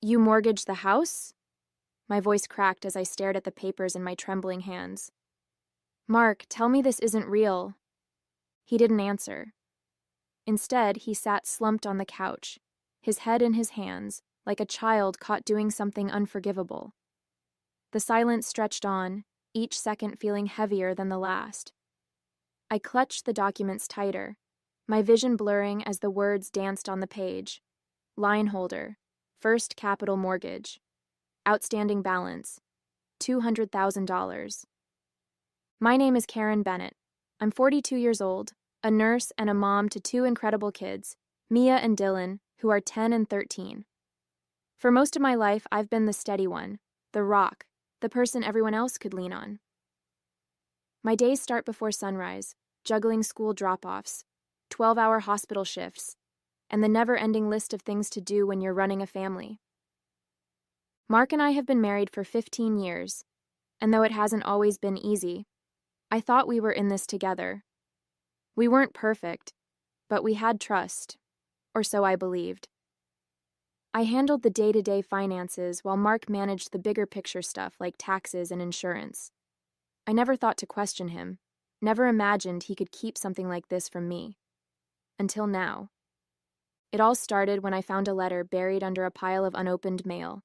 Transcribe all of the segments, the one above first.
You mortgaged the house? My voice cracked as I stared at the papers in my trembling hands. Mark, tell me this isn't real. He didn't answer. Instead, he sat slumped on the couch, his head in his hands, like a child caught doing something unforgivable. The silence stretched on, each second feeling heavier than the last. I clutched the documents tighter, my vision blurring as the words danced on the page. Line holder, First Capital Mortgage. Outstanding balance, $200,000. My name is Karen Bennett. I'm 42 years old, a nurse and a mom to two incredible kids, Mia and Dylan, who are 10 and 13. For most of my life, I've been the steady one, the rock, the person everyone else could lean on. My days start before sunrise, juggling school drop-offs, 12-hour hospital shifts, and the never-ending list of things to do when you're running a family. Mark and I have been married for 15 years, and though it hasn't always been easy, I thought we were in this together. We weren't perfect, but we had trust, or so I believed. I handled the day-to-day finances while Mark managed the bigger picture stuff like taxes and insurance. I never thought to question him, never imagined he could keep something like this from me. Until now. It all started when I found a letter buried under a pile of unopened mail.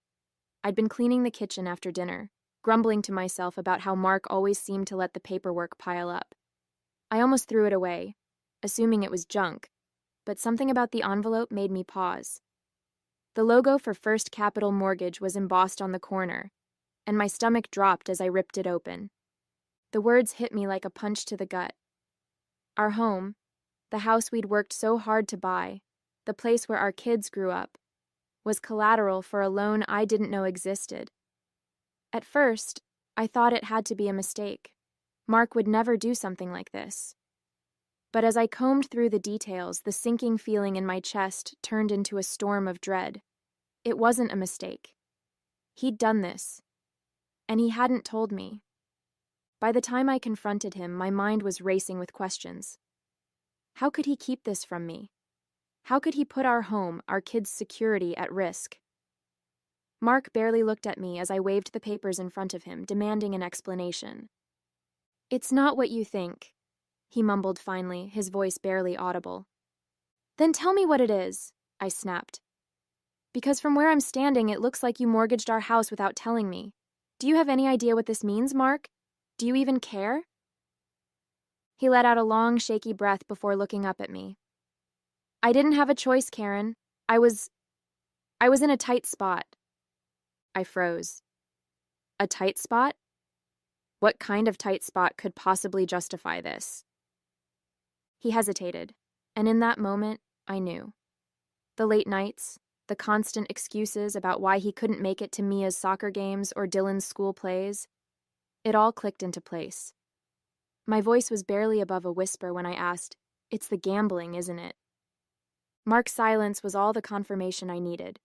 I'd been cleaning the kitchen after dinner, grumbling to myself about how Mark always seemed to let the paperwork pile up. I almost threw it away, assuming it was junk, but something about the envelope made me pause. The logo for First Capital Mortgage was embossed on the corner, and my stomach dropped as I ripped it open. The words hit me like a punch to the gut. Our home, the house we'd worked so hard to buy, the place where our kids grew up, was collateral for a loan I didn't know existed. At first, I thought it had to be a mistake. Mark would never do something like this. But as I combed through the details, the sinking feeling in my chest turned into a storm of dread. It wasn't a mistake. He'd done this, and he hadn't told me. By the time I confronted him, my mind was racing with questions. How could he keep this from me? How could he put our home, our kids' security, at risk? Mark barely looked at me as I waved the papers in front of him, demanding an explanation. It's not what you think, he mumbled finally, his voice barely audible. Then tell me what it is, I snapped. Because from where I'm standing, it looks like you mortgaged our house without telling me. Do you have any idea what this means, Mark? Do you even care? He let out a long, shaky breath before looking up at me. I didn't have a choice, Karen. I was in a tight spot. I froze. A tight spot? What kind of tight spot could possibly justify this? He hesitated, and in that moment, I knew. The late nights, the constant excuses about why he couldn't make it to Mia's soccer games or Dylan's school plays, it all clicked into place. My voice was barely above a whisper when I asked, "It's the gambling, isn't it?" Mark's silence was all the confirmation I needed.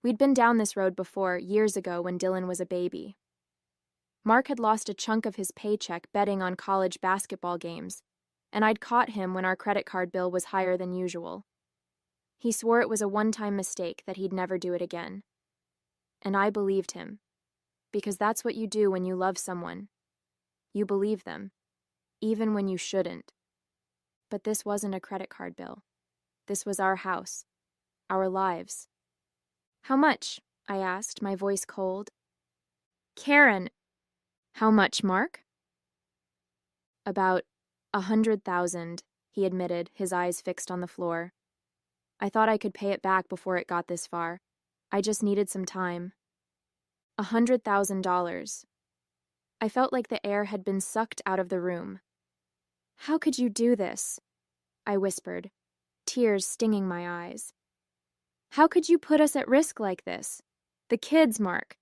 We'd been down this road before, years ago when Dylan was a baby. Mark had lost a chunk of his paycheck betting on college basketball games, and I'd caught him when our credit card bill was higher than usual. He swore it was a one-time mistake, that he'd never do it again. And I believed him, because that's what you do when you love someone. You believe them, even when you shouldn't. But this wasn't a credit card bill. This was our house, our lives. How much? I asked, my voice cold. Karen! How much, Mark? About 100,000, he admitted, his eyes fixed on the floor. I thought I could pay it back before it got this far. I just needed some time. $100,000. I felt like the air had been sucked out of the room. How could you do this? I whispered, tears stinging my eyes. How could you put us at risk like this? The kids, Mark.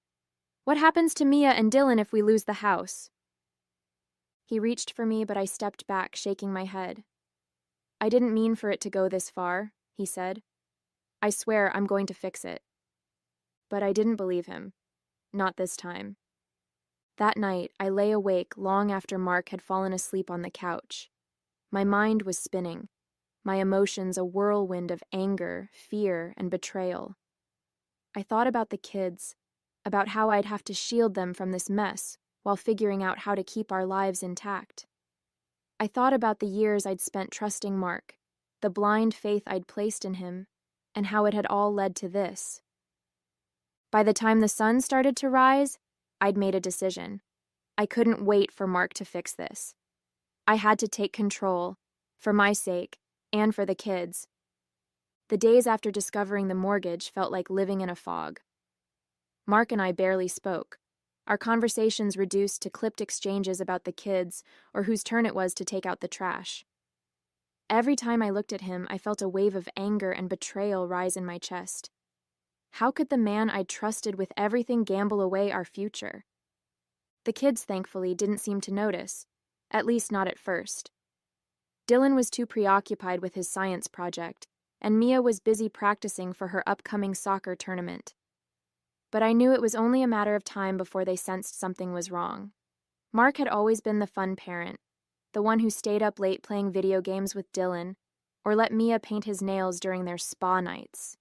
What happens to Mia and Dylan if we lose the house? He reached for me, but I stepped back, shaking my head. I didn't mean for it to go this far, he said. I swear I'm going to fix it. But I didn't believe him. Not this time. That night, I lay awake long after Mark had fallen asleep on the couch. My mind was spinning, my emotions a whirlwind of anger, fear, and betrayal. I thought about the kids, about how I'd have to shield them from this mess while figuring out how to keep our lives intact. I thought about the years I'd spent trusting Mark, the blind faith I'd placed in him, and how it had all led to this. By the time the sun started to rise, I'd made a decision. I couldn't wait for Mark to fix this. I had to take control, for my sake, and for the kids. The days after discovering the mortgage felt like living in a fog. Mark and I barely spoke, our conversations reduced to clipped exchanges about the kids or whose turn it was to take out the trash. Every time I looked at him, I felt a wave of anger and betrayal rise in my chest. How could the man I'd trusted with everything gamble away our future? The kids, thankfully, didn't seem to notice, at least not at first. Dylan was too preoccupied with his science project, and Mia was busy practicing for her upcoming soccer tournament. But I knew it was only a matter of time before they sensed something was wrong. Mark had always been the fun parent, the one who stayed up late playing video games with Dylan, or let Mia paint his nails during their spa nights.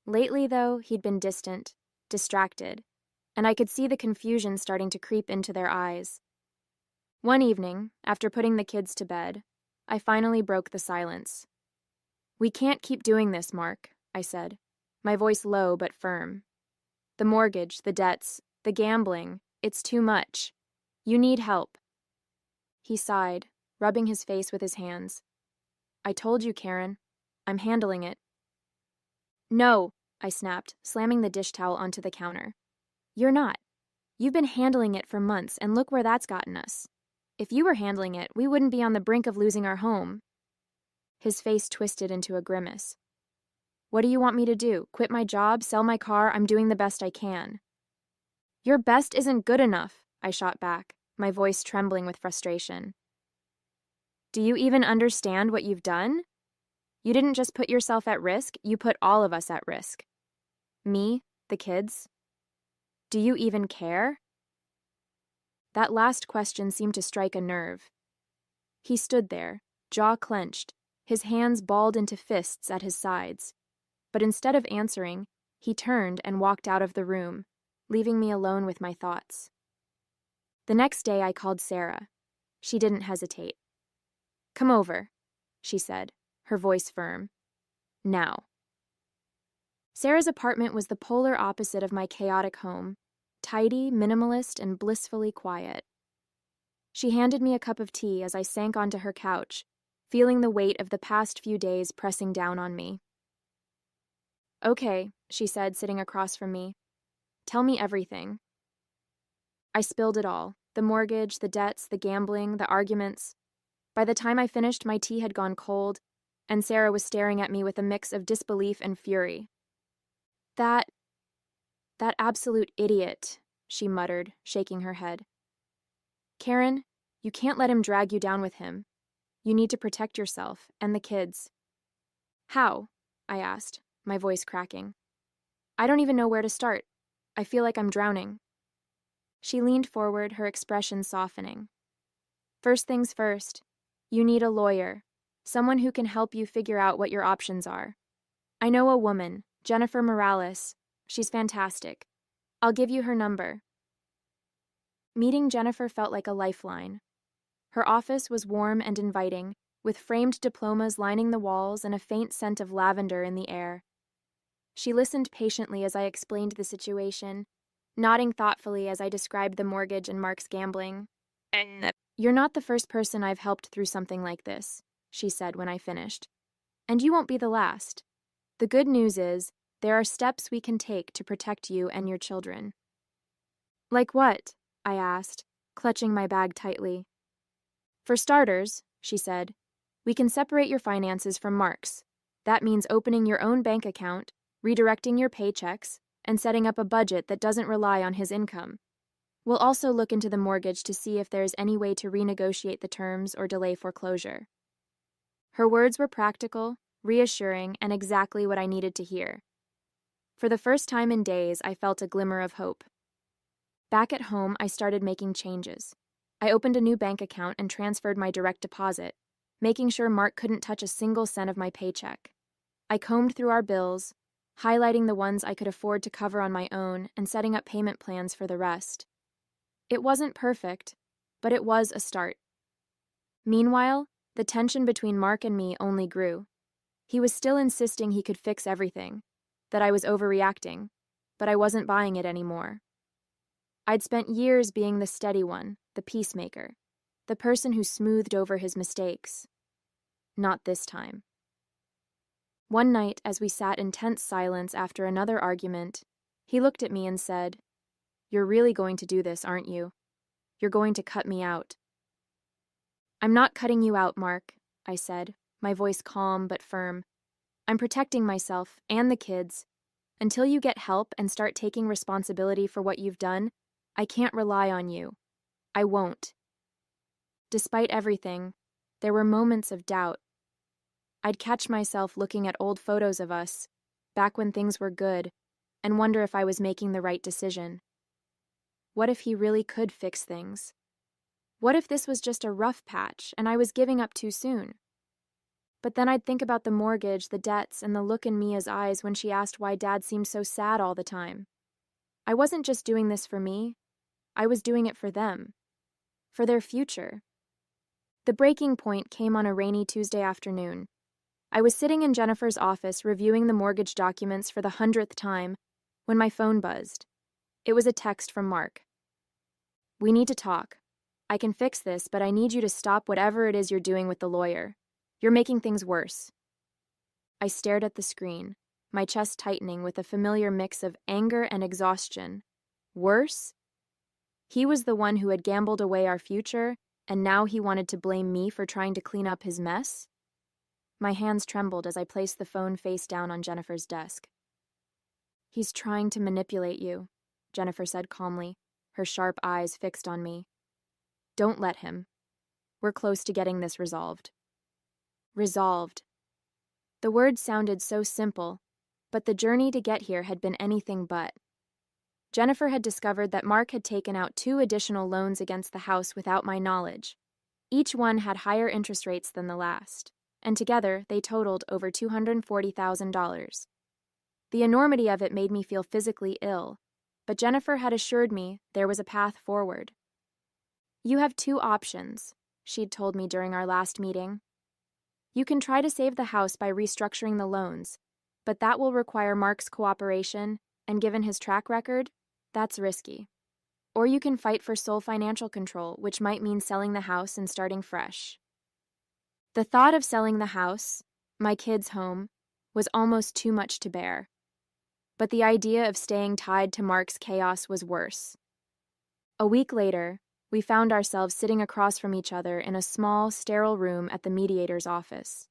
Lately, though, he'd been distant, distracted, and I could see the confusion starting to creep into their eyes. One evening, after putting the kids to bed, I finally broke the silence. "We can't keep doing this, Mark," I said, my voice low but firm. "The mortgage, the debts, the gambling, it's too much. You need help." He sighed, rubbing his face with his hands. "I told you, Karen. I'm handling it." "No," I snapped, slamming the dish towel onto the counter. "You're not. You've been handling it for months, and look where that's gotten us. If you were handling it, we wouldn't be on the brink of losing our home." His face twisted into a grimace. "What do you want me to do? Quit my job? Sell my car? I'm doing the best I can." "Your best isn't good enough," I shot back, my voice trembling with frustration. "Do you even understand what you've done? You didn't just put yourself at risk, you put all of us at risk. Me, the kids. Do you even care?" That last question seemed to strike a nerve. He stood there, jaw clenched, his hands balled into fists at his sides. But instead of answering, he turned and walked out of the room, leaving me alone with my thoughts. The next day I called Sarah. She didn't hesitate. "Come over," she said, her voice firm. "Now." Sarah's apartment was the polar opposite of my chaotic home, tidy, minimalist, and blissfully quiet. She handed me a cup of tea as I sank onto her couch, feeling the weight of the past few days pressing down on me. "Okay," she said, sitting across from me. "Tell me everything." I spilled it all, the mortgage, the debts, the gambling, the arguments. By the time I finished, my tea had gone cold, and Sarah was staring at me with a mix of disbelief and fury. That absolute idiot," she muttered, shaking her head. "Karen, you can't let him drag you down with him. You need to protect yourself and the kids." "How?" I asked, my voice cracking. "I don't even know where to start. I feel like I'm drowning." She leaned forward, her expression softening. "First things first, you need a lawyer, someone who can help you figure out what your options are. I know a woman, Jennifer Morales. She's fantastic. I'll give you her number." Meeting Jennifer felt like a lifeline. Her office was warm and inviting, with framed diplomas lining the walls and a faint scent of lavender in the air. She listened patiently as I explained the situation, nodding thoughtfully as I described the mortgage and Mark's gambling. "You're not the first person I've helped through something like this," she said when I finished. "And you won't be the last. The good news is, there are steps we can take to protect you and your children." "Like what?" I asked, clutching my bag tightly. "For starters," she said, "we can separate your finances from Mark's. That means opening your own bank account, redirecting your paychecks, and setting up a budget that doesn't rely on his income. We'll also look into the mortgage to see if there's any way to renegotiate the terms or delay foreclosure." Her words were practical, reassuring, and exactly what I needed to hear. For the first time in days, I felt a glimmer of hope. Back at home, I started making changes. I opened a new bank account and transferred my direct deposit, making sure Mark couldn't touch a single cent of my paycheck. I combed through our bills, highlighting the ones I could afford to cover on my own and setting up payment plans for the rest. It wasn't perfect, but it was a start. Meanwhile, the tension between Mark and me only grew. He was still insisting he could fix everything, that I was overreacting, but I wasn't buying it anymore. I'd spent years being the steady one, the peacemaker, the person who smoothed over his mistakes. Not this time. One night, as we sat in tense silence after another argument, he looked at me and said, "You're really going to do this, aren't you? You're going to cut me out." "I'm not cutting you out, Mark," I said, my voice calm but firm. "I'm protecting myself and the kids. Until you get help and start taking responsibility for what you've done, I can't rely on you. I won't." Despite everything, there were moments of doubt. I'd catch myself looking at old photos of us, back when things were good, and wonder if I was making the right decision. What if he really could fix things? What if this was just a rough patch and I was giving up too soon? But then I'd think about the mortgage, the debts, and the look in Mia's eyes when she asked why Dad seemed so sad all the time. I wasn't just doing this for me. I was doing it for them. For their future. The breaking point came on a rainy Tuesday afternoon. I was sitting in Jennifer's office reviewing the mortgage documents for the 100th time when my phone buzzed. It was a text from Mark. "We need to talk. I can fix this, but I need you to stop whatever it is you're doing with the lawyer. You're making things worse." I stared at the screen, my chest tightening with a familiar mix of anger and exhaustion. Worse? He was the one who had gambled away our future, and now he wanted to blame me for trying to clean up his mess? My hands trembled as I placed the phone face down on Jennifer's desk. "He's trying to manipulate you," Jennifer said calmly, her sharp eyes fixed on me. "Don't let him. We're close to getting this resolved." Resolved. The word sounded so simple, but the journey to get here had been anything but. Jennifer had discovered that Mark had taken out 2 additional loans against the house without my knowledge. Each one had higher interest rates than the last, and together they totaled over $240,000. The enormity of it made me feel physically ill, but Jennifer had assured me there was a path forward. "You have 2 options," she'd told me during our last meeting. "You can try to save the house by restructuring the loans, but that will require Mark's cooperation, and given his track record, that's risky. Or you can fight for sole financial control, which might mean selling the house and starting fresh." The thought of selling the house, my kids' home, was almost too much to bear. But the idea of staying tied to Mark's chaos was worse. A week later, we found ourselves sitting across from each other in a small, sterile room at the mediator's office.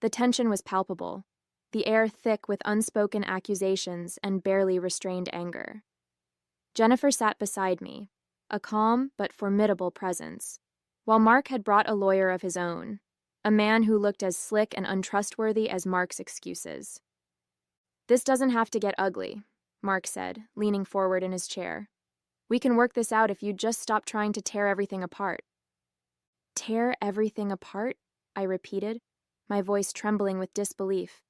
The tension was palpable, the air thick with unspoken accusations and barely restrained anger. Jennifer sat beside me, a calm but formidable presence, while Mark had brought a lawyer of his own, a man who looked as slick and untrustworthy as Mark's excuses. "This doesn't have to get ugly," Mark said, leaning forward in his chair. "We can work this out if you just stop trying to tear everything apart." "Tear everything apart?" I repeated, my voice trembling with disbelief.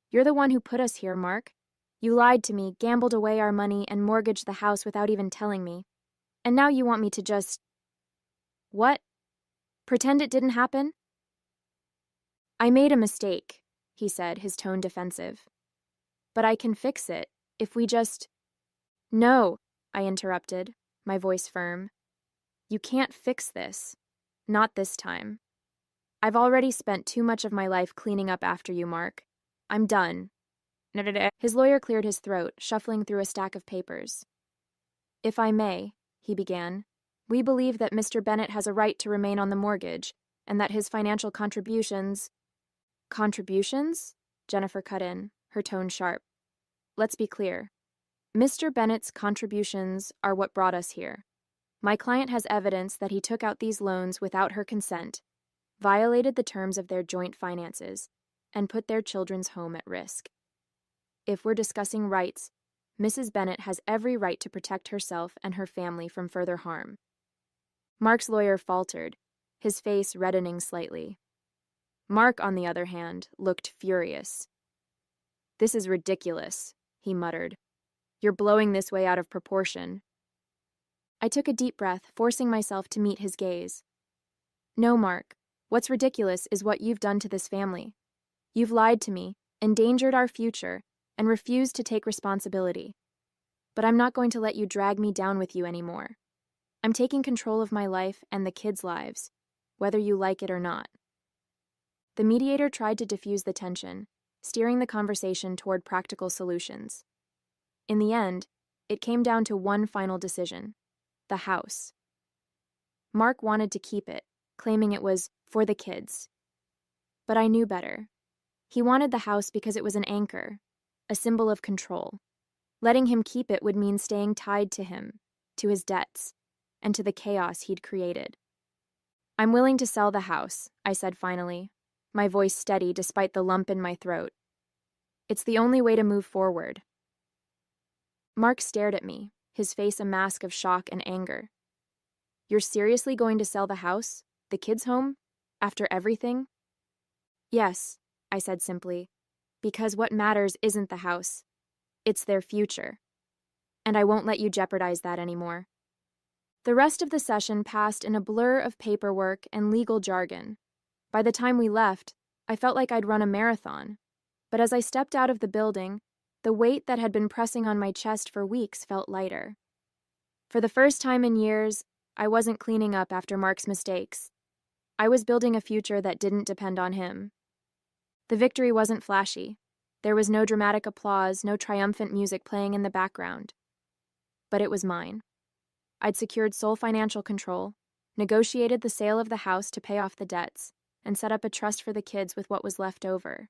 "You're the one who put us here, Mark. You lied to me, gambled away our money, and mortgaged the house without even telling me. And now you want me to just... What? Pretend it didn't happen?" "I made a mistake," he said, his tone defensive. "But I can fix it, if we just..." "No," I interrupted, my voice firm. "You can't fix this. Not this time. I've already spent too much of my life cleaning up after you, Mark. I'm done." His lawyer cleared his throat, shuffling through a stack of papers. "If I may," he began, "we believe that Mr. Bennett has a right to remain on the mortgage, and that his financial contributions..." "Contributions?" Jennifer cut in, her tone sharp. "Let's be clear. Mr. Bennett's contributions are what brought us here. My client has evidence that he took out these loans without her consent, violated the terms of their joint finances, and put their children's home at risk. If we're discussing rights, Mrs. Bennett has every right to protect herself and her family from further harm." Mark's lawyer faltered, his face reddening slightly. Mark, on the other hand, looked furious. "This is ridiculous," he muttered. "You're blowing this way out of proportion." I took a deep breath, forcing myself to meet his gaze. "No, Mark. What's ridiculous is what you've done to this family. You've lied to me, endangered our future, and refused to take responsibility. But I'm not going to let you drag me down with you anymore. I'm taking control of my life and the kids' lives, whether you like it or not." The mediator tried to diffuse the tension, steering the conversation toward practical solutions. In the end, it came down to one final decision: the house. Mark wanted to keep it, claiming it was for the kids. But I knew better. He wanted the house because it was an anchor, a symbol of control. Letting him keep it would mean staying tied to him, to his debts, and to the chaos he'd created. "I'm willing to sell the house," I said finally, my voice steady despite the lump in my throat. "It's the only way to move forward." Mark stared at me, his face a mask of shock and anger. "You're seriously going to sell the house, the kids' home, after everything?" "Yes," I said simply, "because what matters isn't the house. It's their future. And I won't let you jeopardize that anymore." The rest of the session passed in a blur of paperwork and legal jargon. By the time we left, I felt like I'd run a marathon. But as I stepped out of the building, the weight that had been pressing on my chest for weeks felt lighter. For the first time in years, I wasn't cleaning up after Mark's mistakes. I was building a future that didn't depend on him. The victory wasn't flashy. There was no dramatic applause, no triumphant music playing in the background. But it was mine. I'd secured sole financial control, negotiated the sale of the house to pay off the debts, and set up a trust for the kids with what was left over.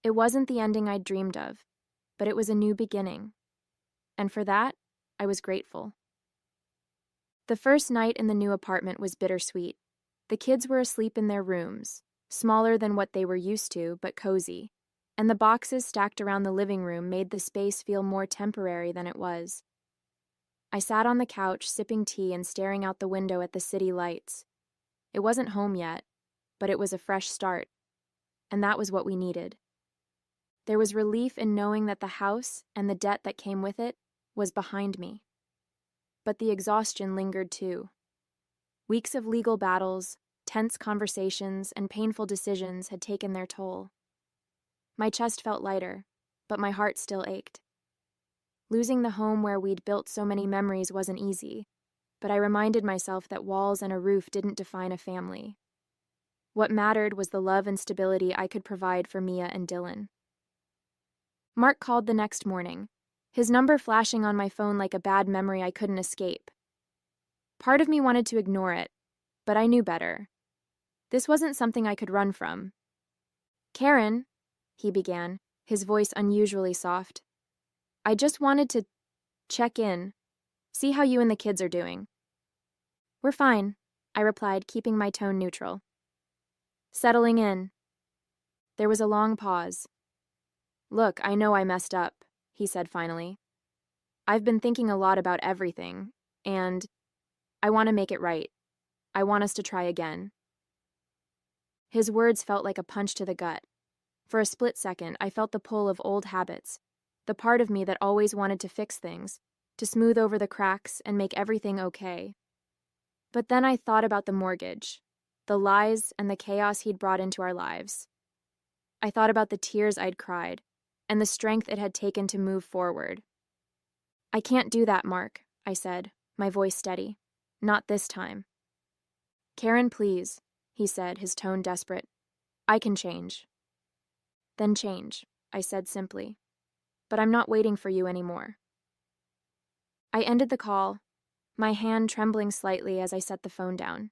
It wasn't the ending I'd dreamed of, but it was a new beginning. And for that, I was grateful. The first night in the new apartment was bittersweet. The kids were asleep in their rooms, smaller than what they were used to, but cozy, and the boxes stacked around the living room made the space feel more temporary than it was. I sat on the couch, sipping tea and staring out the window at the city lights. It wasn't home yet, but it was a fresh start, and that was what we needed. There was relief in knowing that the house and the debt that came with it was behind me. But the exhaustion lingered too. Weeks of legal battles, tense conversations, and painful decisions had taken their toll. My chest felt lighter, but my heart still ached. Losing the home where we'd built so many memories wasn't easy, but I reminded myself that walls and a roof didn't define a family. What mattered was the love and stability I could provide for Mia and Dylan. Mark called the next morning, his number flashing on my phone like a bad memory I couldn't escape. Part of me wanted to ignore it, but I knew better. This wasn't something I could run from. "Karen," he began, his voice unusually soft. "I just wanted to check in, see how you and the kids are doing." "We're fine," I replied, keeping my tone neutral. "Settling in." There was a long pause. "Look, I know I messed up," he said finally. "I've been thinking a lot about everything, and I want to make it right. I want us to try again." His words felt like a punch to the gut. For a split second, I felt the pull of old habits, the part of me that always wanted to fix things, to smooth over the cracks and make everything okay. But then I thought about the mortgage, the lies and the chaos he'd brought into our lives. I thought about the tears I'd cried, and the strength it had taken to move forward. "I can't do that, Mark," I said, my voice steady. "Not this time." "Karen, please," he said, his tone desperate. "I can change." "Then change," I said simply. "But I'm not waiting for you anymore." I ended the call, my hand trembling slightly as I set the phone down.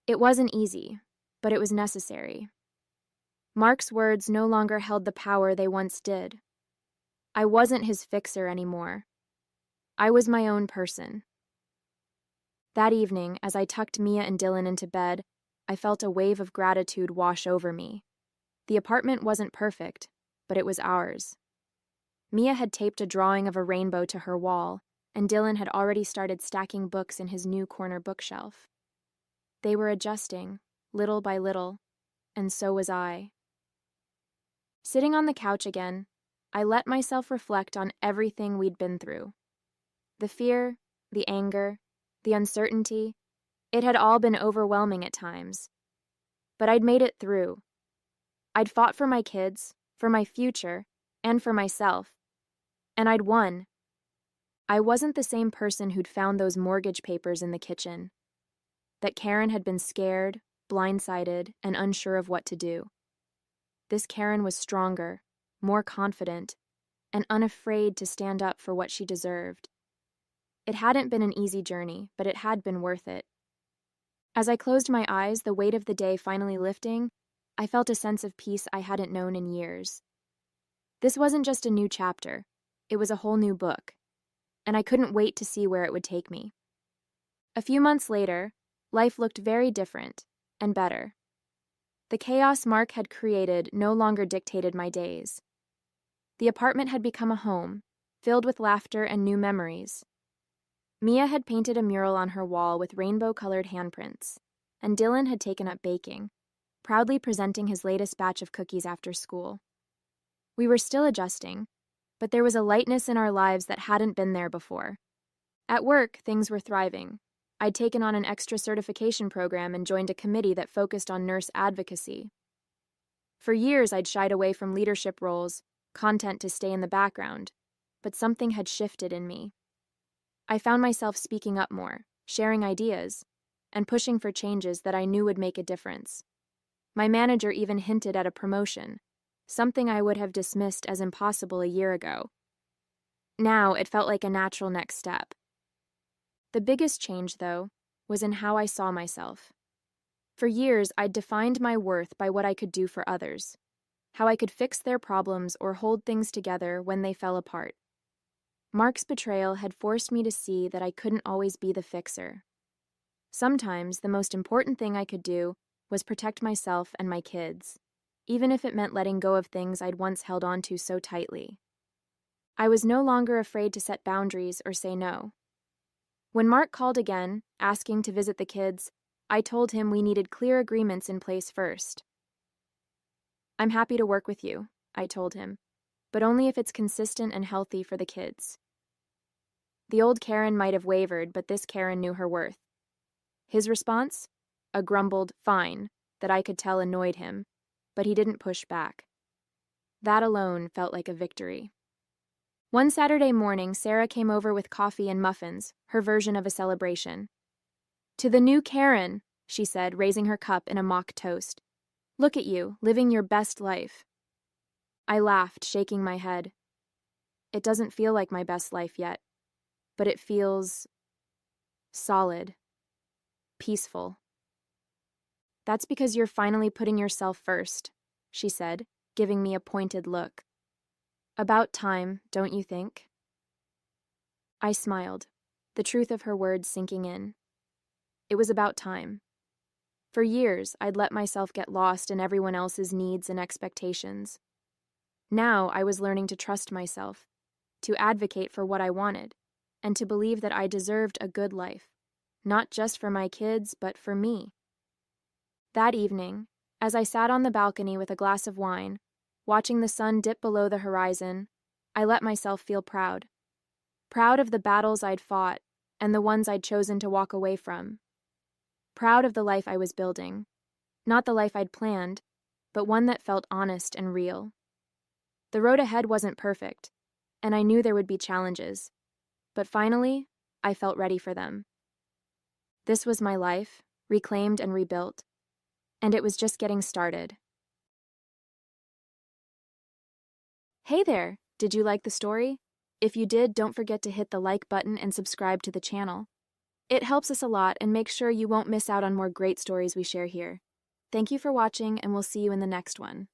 It wasn't easy, but it was necessary. Mark's words no longer held the power they once did. I wasn't his fixer anymore. I was my own person. That evening, as I tucked Mia and Dylan into bed, I felt a wave of gratitude wash over me. The apartment wasn't perfect, but it was ours. Mia had taped a drawing of a rainbow to her wall, and Dylan had already started stacking books in his new corner bookshelf. They were adjusting, little by little, and so was I. Sitting on the couch again, I let myself reflect on everything we'd been through. The fear, the anger, the uncertainty, it had all been overwhelming at times. But I'd made it through. I'd fought for my kids, for my future, and for myself. And I'd won. I wasn't the same person who'd found those mortgage papers in the kitchen. That Karen had been scared, blindsided, and unsure of what to do. This Karen was stronger, more confident, and unafraid to stand up for what she deserved. It hadn't been an easy journey, but it had been worth it. As I closed my eyes, the weight of the day finally lifting, I felt a sense of peace I hadn't known in years. This wasn't just a new chapter, it was a whole new book, and I couldn't wait to see where it would take me. A few months later, life looked very different and better. The chaos Mark had created no longer dictated my days. The apartment had become a home, filled with laughter and new memories. Mia had painted a mural on her wall with rainbow-colored handprints, and Dylan had taken up baking, proudly presenting his latest batch of cookies after school. We were still adjusting, but there was a lightness in our lives that hadn't been there before. At work, things were thriving. I'd taken on an extra certification program and joined a committee that focused on nurse advocacy. For years, I'd shied away from leadership roles, content to stay in the background, but something had shifted in me. I found myself speaking up more, sharing ideas, and pushing for changes that I knew would make a difference. My manager even hinted at a promotion, something I would have dismissed as impossible a year ago. Now it felt like a natural next step. The biggest change, though, was in how I saw myself. For years, I'd defined my worth by what I could do for others, how I could fix their problems or hold things together when they fell apart. Mark's betrayal had forced me to see that I couldn't always be the fixer. Sometimes the most important thing I could do was protect myself and my kids, even if it meant letting go of things I'd once held on to so tightly. I was no longer afraid to set boundaries or say no. When Mark called again, asking to visit the kids, I told him we needed clear agreements in place first. "I'm happy to work with you," I told him, "but only if it's consistent and healthy for the kids." The old Karen might have wavered, but this Karen knew her worth. His response? A grumbled, "Fine," that I could tell annoyed him, but he didn't push back. That alone felt like a victory. One Saturday morning, Sarah came over with coffee and muffins, her version of a celebration. "To the new Karen," she said, raising her cup in a mock toast. "Look at you, living your best life." I laughed, shaking my head. It doesn't feel like my best life yet, but it feels solid, peaceful. "That's because you're finally putting yourself first," she said, giving me a pointed look. "About time, don't you think?" I smiled, the truth of her words sinking in. It was about time. For years, I'd let myself get lost in everyone else's needs and expectations. Now I was learning to trust myself, to advocate for what I wanted, and to believe that I deserved a good life, not just for my kids, but for me. That evening, as I sat on the balcony with a glass of wine, watching the sun dip below the horizon, I let myself feel proud. Proud of the battles I'd fought and the ones I'd chosen to walk away from. Proud of the life I was building. Not the life I'd planned, but one that felt honest and real. The road ahead wasn't perfect, and I knew there would be challenges. But finally, I felt ready for them. This was my life, reclaimed and rebuilt. And it was just getting started. Hey there! Did you like the story? If you did, don't forget to hit the like button and subscribe to the channel. It helps us a lot and makes sure you won't miss out on more great stories we share here. Thank you for watching, and we'll see you in the next one.